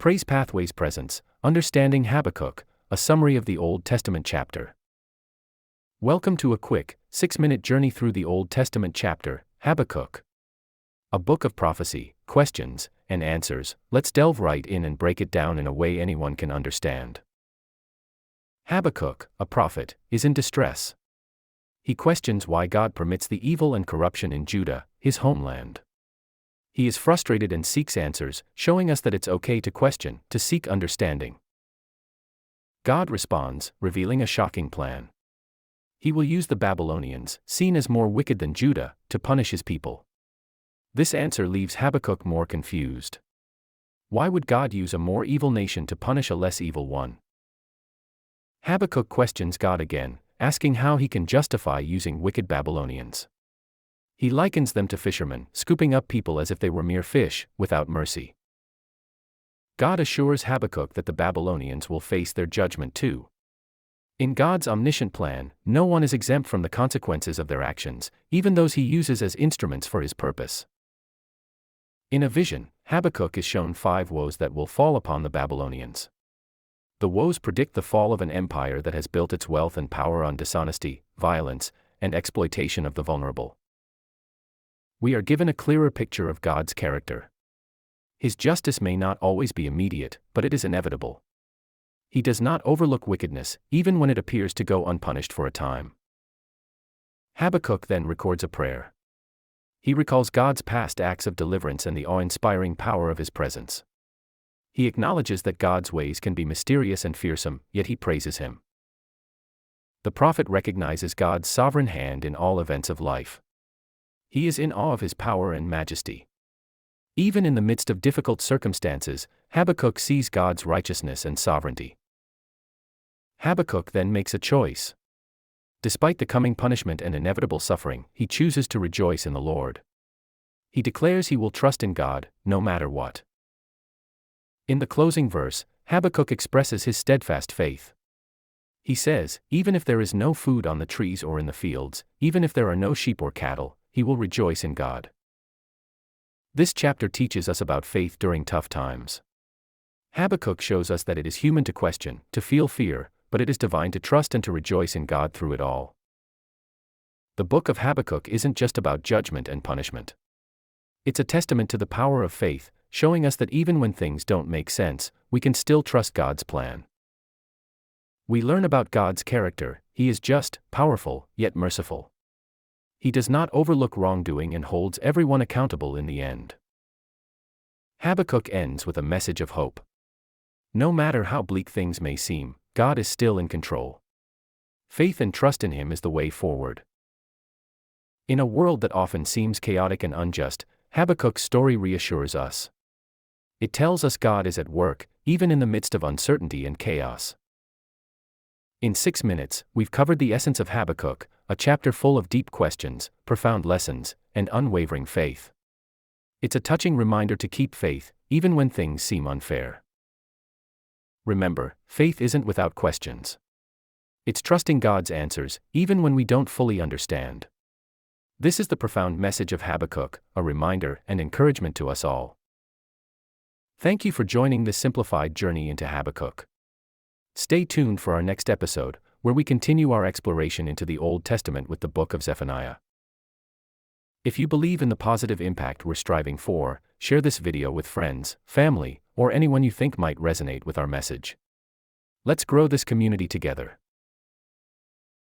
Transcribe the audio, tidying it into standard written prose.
Praise Pathways presents Understanding Habakkuk, a summary of the Old Testament chapter. Welcome to a quick, 6-minute journey through the Old Testament chapter, Habakkuk. A book of prophecy, questions, and answers. Let's delve right in and break it down in a way anyone can understand. Habakkuk, a prophet, is in distress. He questions why God permits the evil and corruption in Judah, his homeland. He is frustrated and seeks answers, showing us that it's okay to question, to seek understanding. God responds, revealing a shocking plan. He will use the Babylonians, seen as more wicked than Judah, to punish his people. This answer leaves Habakkuk more confused. Why would God use a more evil nation to punish a less evil one? Habakkuk questions God again, asking how he can justify using wicked Babylonians. He likens them to fishermen, scooping up people as if they were mere fish, without mercy. God assures Habakkuk that the Babylonians will face their judgment too. In God's omniscient plan, no one is exempt from the consequences of their actions, even those he uses as instruments for his purpose. In a vision, Habakkuk is shown 5 woes that will fall upon the Babylonians. The woes predict the fall of an empire that has built its wealth and power on dishonesty, violence, and exploitation of the vulnerable. We are given a clearer picture of God's character. His justice may not always be immediate, but it is inevitable. He does not overlook wickedness, even when it appears to go unpunished for a time. Habakkuk then records a prayer. He recalls God's past acts of deliverance and the awe-inspiring power of his presence. He acknowledges that God's ways can be mysterious and fearsome, yet he praises him. The prophet recognizes God's sovereign hand in all events of life. He is in awe of his power and majesty. Even in the midst of difficult circumstances, Habakkuk sees God's righteousness and sovereignty. Habakkuk then makes a choice. Despite the coming punishment and inevitable suffering, he chooses to rejoice in the Lord. He declares he will trust in God, no matter what. In the closing verse, Habakkuk expresses his steadfast faith. He says, even if there is no food on the trees or in the fields, even if there are no sheep or cattle, he will rejoice in God. This chapter teaches us about faith during tough times. Habakkuk shows us that it is human to question, to feel fear, but it is divine to trust and to rejoice in God through it all. The book of Habakkuk isn't just about judgment and punishment. It's a testament to the power of faith, showing us that even when things don't make sense, we can still trust God's plan. We learn about God's character. He is just, powerful, yet merciful. He does not overlook wrongdoing and holds everyone accountable in the end. Habakkuk ends with a message of hope. No matter how bleak things may seem, God is still in control. Faith and trust in him is the way forward. In a world that often seems chaotic and unjust, Habakkuk's story reassures us. It tells us God is at work, even in the midst of uncertainty and chaos. In 6 minutes, we've covered the essence of Habakkuk, a chapter full of deep questions, profound lessons, and unwavering faith. It's a touching reminder to keep faith, even when things seem unfair. Remember, faith isn't without questions. It's trusting God's answers, even when we don't fully understand. This is the profound message of Habakkuk, a reminder and encouragement to us all. Thank you for joining this simplified journey into Habakkuk. Stay tuned for our next episode, where we continue our exploration into the Old Testament with the book of Zephaniah. If you believe in the positive impact we're striving for, share this video with friends, family, or anyone you think might resonate with our message. Let's grow this community together.